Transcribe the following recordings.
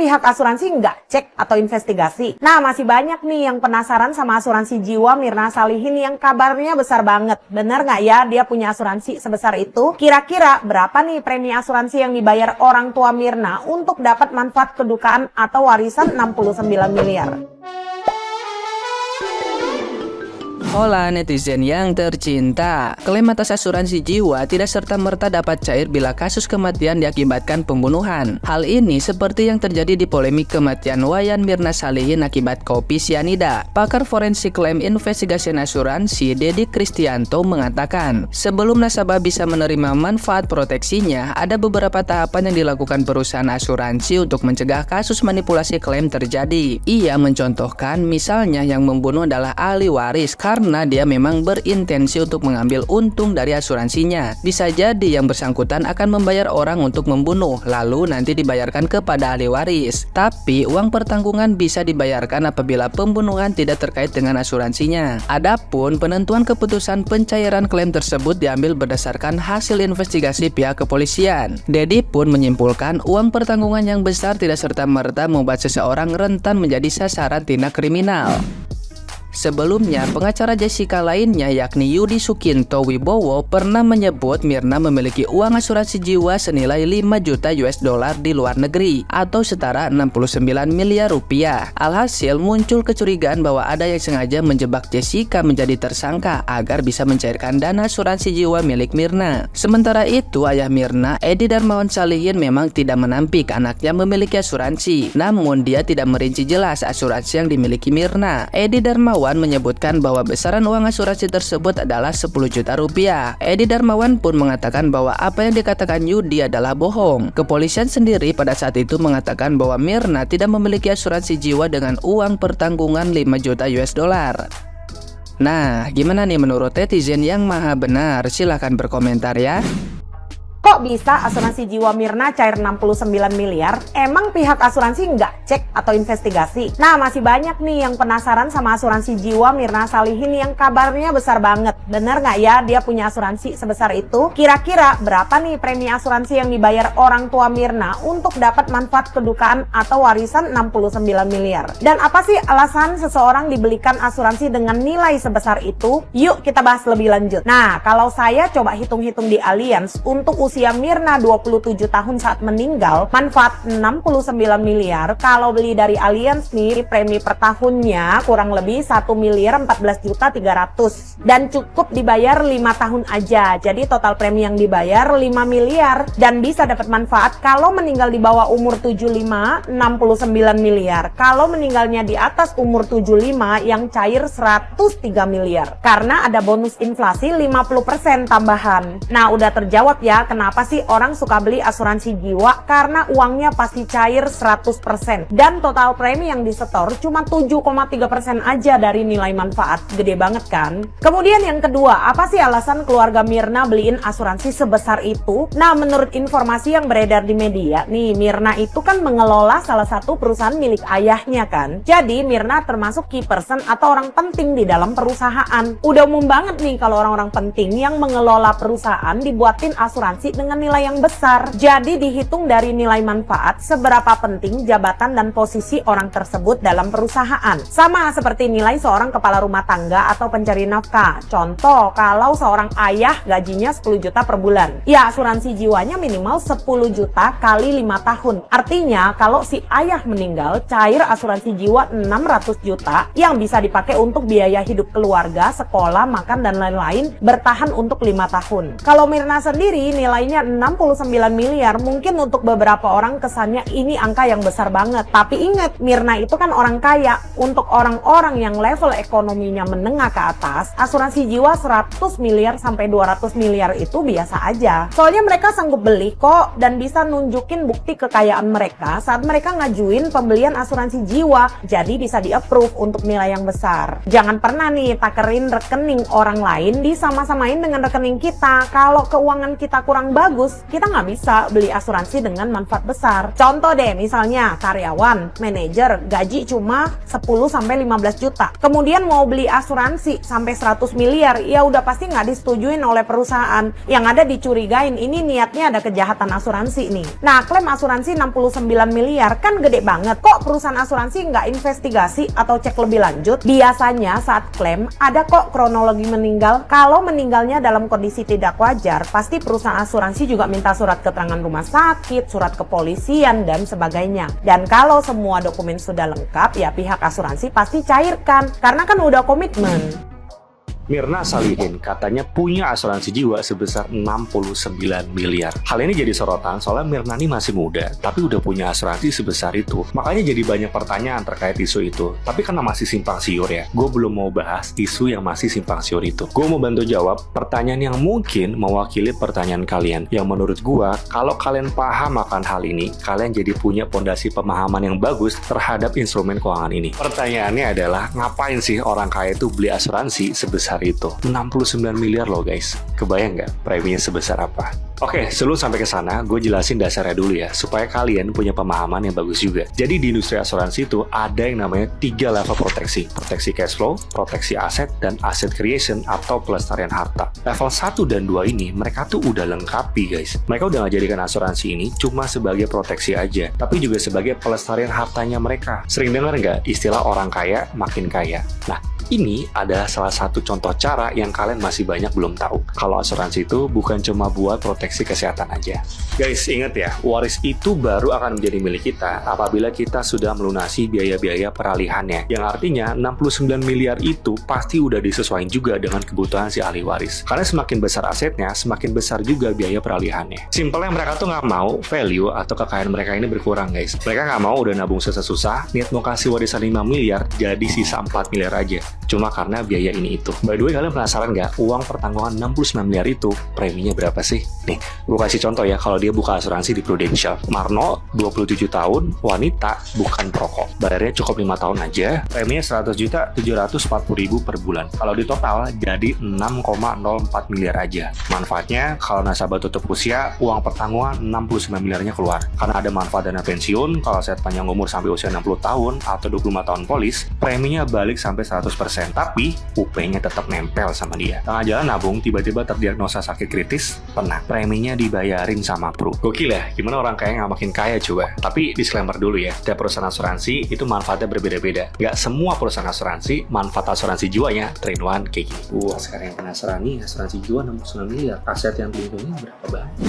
pihak asuransi nggak cek atau investigasi? Nah, masih banyak nih yang penasaran sama asuransi jiwa Mirna Salihin yang kabarnya besar banget. Bener nggak ya dia punya asuransi sebesar itu? Kira-kira berapa nih premi asuransi yang dibayar orang tua Mirna untuk dapat manfaat kedukaan atau warisan 69 miliar? Hola netizen yang tercinta, klaim atas asuransi jiwa tidak serta-merta dapat cair bila kasus kematian diakibatkan pembunuhan. Hal ini seperti yang terjadi di polemik kematian Wayan Mirna Salihin akibat kopi sianida. Pakar forensik klaim investigasi asuransi Dedi Kristianto mengatakan, sebelum nasabah bisa menerima manfaat proteksinya, ada beberapa tahapan yang dilakukan perusahaan asuransi untuk mencegah kasus manipulasi klaim terjadi. Ia mencontohkan misalnya yang membunuh adalah ahli waris karena dia memang berintensi untuk mengambil untung dari asuransinya. Bisa jadi yang bersangkutan akan membayar orang untuk membunuh, lalu nanti dibayarkan kepada ahli waris. Tapi uang pertanggungan bisa dibayarkan apabila pembunuhan tidak terkait dengan asuransinya. Adapun penentuan keputusan pencairan klaim tersebut diambil berdasarkan hasil investigasi pihak kepolisian. Dedi pun menyimpulkan uang pertanggungan yang besar tidak serta-merta membuat seseorang rentan menjadi sasaran tindak kriminal. Sebelumnya, pengacara Jessica lainnya yakni Yudi Sukinto Wibowo pernah menyebut Mirna memiliki uang asuransi jiwa senilai 5 juta US dollar di luar negeri atau setara 69 miliar rupiah. Alhasil muncul kecurigaan bahwa ada yang sengaja menjebak Jessica menjadi tersangka agar bisa mencairkan dana asuransi jiwa milik Mirna. Sementara itu, ayah Mirna, Edi Darmawan Salihin memang tidak menampik anaknya memiliki asuransi. Namun dia tidak merinci jelas asuransi yang dimiliki Mirna. Edi Darmawan menyebutkan bahwa besaran uang asuransi tersebut adalah 10 juta rupiah. Edi Darmawan pun mengatakan bahwa apa yang dikatakan Yudi adalah bohong. Kepolisian sendiri pada saat itu mengatakan bahwa Mirna tidak memiliki asuransi jiwa dengan uang pertanggungan 5 juta US dollar. Nah, gimana nih menurut netizen yang maha benar? Silahkan berkomentar ya. Kok bisa asuransi jiwa Mirna cair 69 miliar? Emang pihak asuransi nggak cek atau investigasi? Nah, masih banyak nih yang penasaran sama asuransi jiwa Mirna Salihin yang kabarnya besar banget. Bener nggak ya dia punya asuransi sebesar itu? Kira-kira berapa nih premi asuransi yang dibayar orang tua Mirna untuk dapat manfaat kedukaan atau warisan 69 miliar? Dan apa sih alasan seseorang dibelikan asuransi dengan nilai sebesar itu? Yuk kita bahas lebih lanjut. Nah, kalau saya coba hitung-hitung di Allianz untuk usia Mirna 27 tahun saat meninggal, manfaat 69 miliar. Kalau beli dari Allianz nih, premi per tahunnya kurang lebih 1 miliar 14 juta 300 dan cukup dibayar 5 tahun aja. Jadi total premi yang dibayar 5 miliar dan bisa dapat manfaat kalau meninggal di bawah umur 75 69 miliar. Kalau meninggalnya di atas umur 75 yang cair 103 miliar. Karena ada bonus inflasi 50% tambahan. Nah, udah terjawab ya kenapa sih orang suka beli asuransi jiwa, karena uangnya pasti cair 100% dan total premi yang disetor cuma 7,3% aja dari nilai manfaat. Gede banget kan? Kemudian yang kedua, apa sih alasan keluarga Mirna beliin asuransi sebesar itu? Nah, menurut informasi yang beredar di media nih, Mirna itu kan mengelola salah satu perusahaan milik ayahnya kan. Jadi Mirna termasuk key person atau orang penting di dalam perusahaan. Udah umum banget nih kalau orang-orang penting yang mengelola perusahaan dibuatin asuransi dengan nilai yang besar. Jadi dihitung dari nilai manfaat seberapa penting jabatan dan posisi orang tersebut dalam perusahaan. Sama seperti nilai seorang kepala rumah tangga atau pencari nafkah. Contoh, kalau seorang ayah gajinya 10 juta per bulan, ya asuransi jiwanya minimal 10 juta kali 5 tahun. Artinya kalau si ayah meninggal, cair asuransi jiwa 600 juta yang bisa dipakai untuk biaya hidup keluarga, sekolah, makan, dan lain-lain bertahan untuk 5 tahun. Kalau Mirna sendiri nilainya 69 miliar, mungkin untuk beberapa orang kesannya ini angka yang besar banget. Tapi ingat, Mirna itu kan orang kaya. Untuk orang-orang yang level ekonominya menengah ke atas, asuransi jiwa 100 miliar sampai 200 miliar itu biasa aja. Soalnya mereka sanggup beli kok dan bisa nunjukin bukti kekayaan mereka saat mereka ngajuin pembelian asuransi jiwa. Jadi bisa di-approve untuk nilai yang besar. Jangan pernah nih takerin rekening orang lain disama-samain dengan rekening kita. Kalau keuangan kita kurang bagus, kita nggak bisa beli asuransi dengan manfaat besar. Contoh deh, misalnya karyawan, manajer, gaji cuma 10-15 juta. Kemudian mau beli asuransi sampai 100 miliar, ya udah pasti nggak disetujuin oleh perusahaan. Yang ada dicurigain, ini niatnya ada kejahatan asuransi nih. Nah, klaim asuransi 69 miliar kan gede banget. Kok perusahaan asuransi nggak investigasi atau cek lebih lanjut? Biasanya saat klaim ada kok kronologi meninggal. Kalau meninggalnya dalam kondisi tidak wajar, pasti perusahaan asuransi juga minta surat keterangan rumah sakit, surat kepolisian, dan sebagainya. Dan kalau semua dokumen sudah lengkap, ya pihak asuransi pasti cairkan, karena kan udah komitmen. Mirna Salihin katanya punya asuransi jiwa sebesar 69 miliar. Hal ini jadi sorotan soalnya Mirna ini masih muda, tapi udah punya asuransi sebesar itu. Makanya jadi banyak pertanyaan terkait isu itu. Tapi karena masih simpang siur ya, gue belum mau bahas isu yang masih simpang siur itu. Gue mau bantu jawab pertanyaan yang mungkin mewakili pertanyaan kalian. Yang menurut gue, kalau kalian paham akan hal ini, kalian jadi punya pondasi pemahaman yang bagus terhadap instrumen keuangan ini. Pertanyaannya adalah, ngapain sih orang kaya itu beli asuransi sebesar itu? 69 miliar loh guys. Kebayang nggak preminya sebesar apa? Oke, sebelum sampai ke sana, gue jelasin dasarnya dulu ya, supaya kalian punya pemahaman yang bagus juga. Jadi di industri asuransi itu ada yang namanya 3 level proteksi. Proteksi cash flow, proteksi aset, dan asset creation atau pelestarian harta. Level 1 dan 2 ini, mereka tuh udah lengkapi guys. Mereka udah nggak jadikan asuransi ini cuma sebagai proteksi aja, tapi juga sebagai pelestarian hartanya mereka. Sering dengar nggak istilah orang kaya makin kaya? Nah, ini adalah salah satu contoh cara yang kalian masih banyak belum tahu. Kalau asuransi itu bukan cuma buat proteksi kesehatan aja. Guys, ingat ya, waris itu baru akan menjadi milik kita apabila kita sudah melunasi biaya-biaya peralihannya. Yang artinya 69 miliar itu pasti udah disesuaikan juga dengan kebutuhan si ahli waris. Karena semakin besar asetnya, semakin besar juga biaya peralihannya. Simpelnya mereka tuh nggak mau value atau kekayaan mereka ini berkurang guys. Mereka nggak mau udah nabung susah-susah, niat mau kasih warisan 5 miliar, jadi sisa 4 miliar aja. Cuma karena biaya ini itu. By the way, kalian penasaran nggak uang pertanggungan 69 miliar itu preminya berapa sih? Nih, gue kasih contoh ya, kalau dia buka asuransi di Prudential. Marno, 27 tahun, wanita, bukan perokok. Bayarnya cukup 5 tahun aja, preminya 100.740.000 per bulan. Kalau di total, jadi 6,04 miliar aja. Manfaatnya, kalau nasabah tutup usia, uang pertanggungan 69 miliarnya keluar. Karena ada manfaat dana pensiun, kalau saya panjang umur sampai usia 60 tahun atau 25 tahun polis, preminya balik sampai 100%. Tapi UP-nya tetap nempel sama dia. Tengah jalan nabung, tiba-tiba terdiagnosa sakit kritis, tenang, preminya dibayarin sama Pru. Gokil ya, gimana orang kaya nggak makin kaya coba? Tapi disclaimer dulu ya, setiap perusahaan asuransi itu manfaatnya berbeda-beda. Nggak semua perusahaan asuransi, manfaat asuransi jiwanya 3-in-1 kayak gini. Sekarang yang penasaran nih, asuransi jiwa 69 miliar, aset yang dilindungi berapa banyak?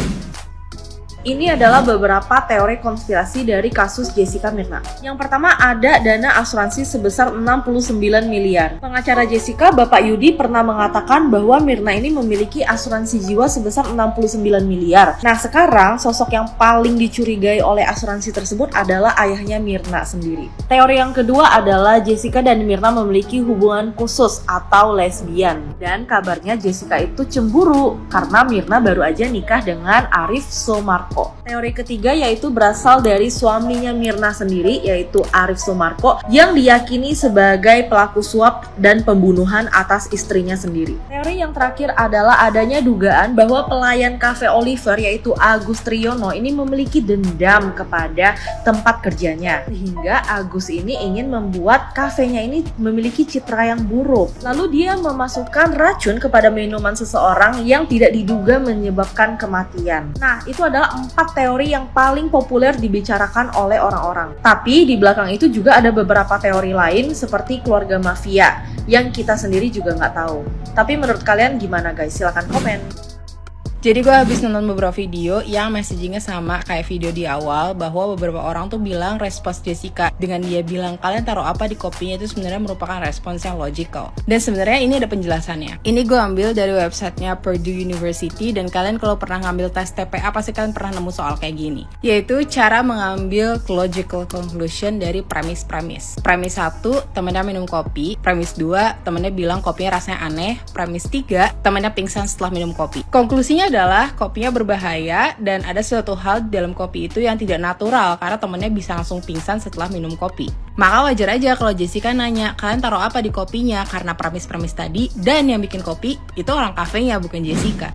Ini adalah beberapa teori konspirasi dari kasus Jessica Mirna. Yang pertama, ada dana asuransi sebesar 69 miliar. Pengacara Jessica, Bapak Yudi, pernah mengatakan bahwa Mirna ini memiliki asuransi jiwa sebesar 69 miliar. Nah, sekarang sosok yang paling dicurigai oleh asuransi tersebut adalah ayahnya Mirna sendiri. Teori yang kedua adalah Jessica dan Mirna memiliki hubungan khusus atau lesbian. Dan kabarnya Jessica itu cemburu karena Mirna baru aja nikah dengan Arif Somarko. Teori ketiga yaitu berasal dari suaminya Mirna sendiri, yaitu Arif Somarko, yang diyakini sebagai pelaku suap dan pembunuhan atas istrinya sendiri. Teori yang terakhir adalah adanya dugaan bahwa pelayan Cafe Oliver, yaitu Agus Triyono, ini memiliki dendam kepada tempat kerjanya, sehingga Agus ini ingin membuat kafenya ini memiliki citra yang buruk. Lalu dia memasukkan racun kepada minuman seseorang yang tidak diduga menyebabkan kematian. Nah, itu adalah 4 teori yang paling populer dibicarakan oleh orang-orang. Tapi di belakang itu juga ada beberapa teori lain seperti keluarga mafia yang kita sendiri juga nggak tahu. Tapi menurut kalian gimana guys? Silahkan komen. Jadi gue habis nonton beberapa video yang messagingnya sama kayak video di awal, bahwa beberapa orang tuh bilang respons Jessica dengan dia bilang kalian taruh apa di kopinya itu sebenarnya merupakan respons yang logical. Dan sebenarnya ini ada penjelasannya. Ini gue ambil dari websitenya Purdue University, dan kalian kalau pernah ngambil tes TPA pasti kalian pernah nemu soal kayak gini, yaitu cara mengambil logical conclusion dari premis-premis. Premis 1, temennya minum kopi. Premis 2, temennya bilang kopinya rasanya aneh. Premis 3, temennya pingsan setelah minum kopi. Konklusinya adalah kopinya berbahaya dan ada suatu hal di dalam kopi itu yang tidak natural karena temennya bisa langsung pingsan setelah minum kopi. Maka wajar aja kalau Jessica nanya, kalian taruh apa di kopinya, karena premis-premis tadi dan yang bikin kopi itu orang kafenya bukan Jessica.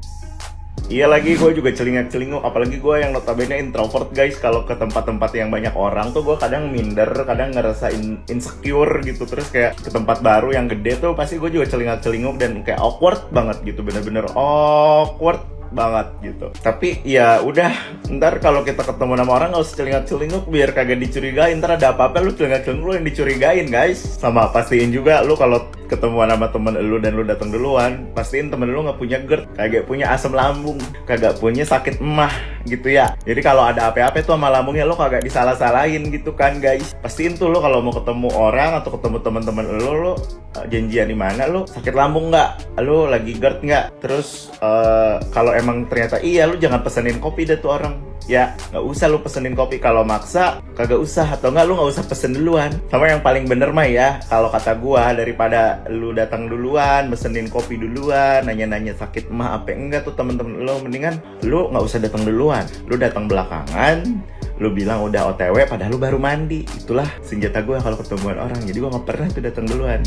Iya lagi gue juga celingak-celinguk, apalagi gue yang notabene introvert guys. Kalau ke tempat-tempat yang banyak orang tuh gue kadang minder, kadang ngerasa insecure gitu. Terus kayak ke tempat baru yang gede tuh pasti gue juga celingak-celinguk dan kayak awkward banget gitu, bener-bener awkward banget gitu. Tapi ya udah, ntar kalau kita ketemu sama orang gak usah celingak-celinguk biar kagak dicurigain. Ntar ada apa-apa lu celingak-celinguk, lu yang dicurigain guys. Sama pastiin juga lu kalau ketemuan sama temen lu dan lu datang duluan, pastiin temen lu gak punya GERD, kagak punya asam lambung, kagak punya sakit emah gitu ya. Jadi kalau ada apa-apa tuh sama lambungnya lu kagak disalah-salahin gitu kan guys. Pastiin tuh lu kalau mau ketemu orang atau ketemu teman-teman lu janjian di mana, lu sakit lambung nggak, lu lagi GERD nggak. Terus kalau emang ternyata iya, lu jangan pesenin kopi deh tuh orang. Ya nggak usah lu pesenin kopi, kalau maksa kagak usah, atau nggak lu nggak usah pesen duluan. Sama yang paling bener mah ya, kalau kata gua, daripada lu datang duluan, pesenin kopi duluan, nanya-nanya sakit mah apa enggak tuh temen-temen lu, mendingan lu nggak usah datang duluan, lu datang belakangan, lu bilang udah OTW padahal lu baru mandi. Itulah senjata gua kalau ketemuan orang. Jadi gua nggak pernah tuh datang duluan.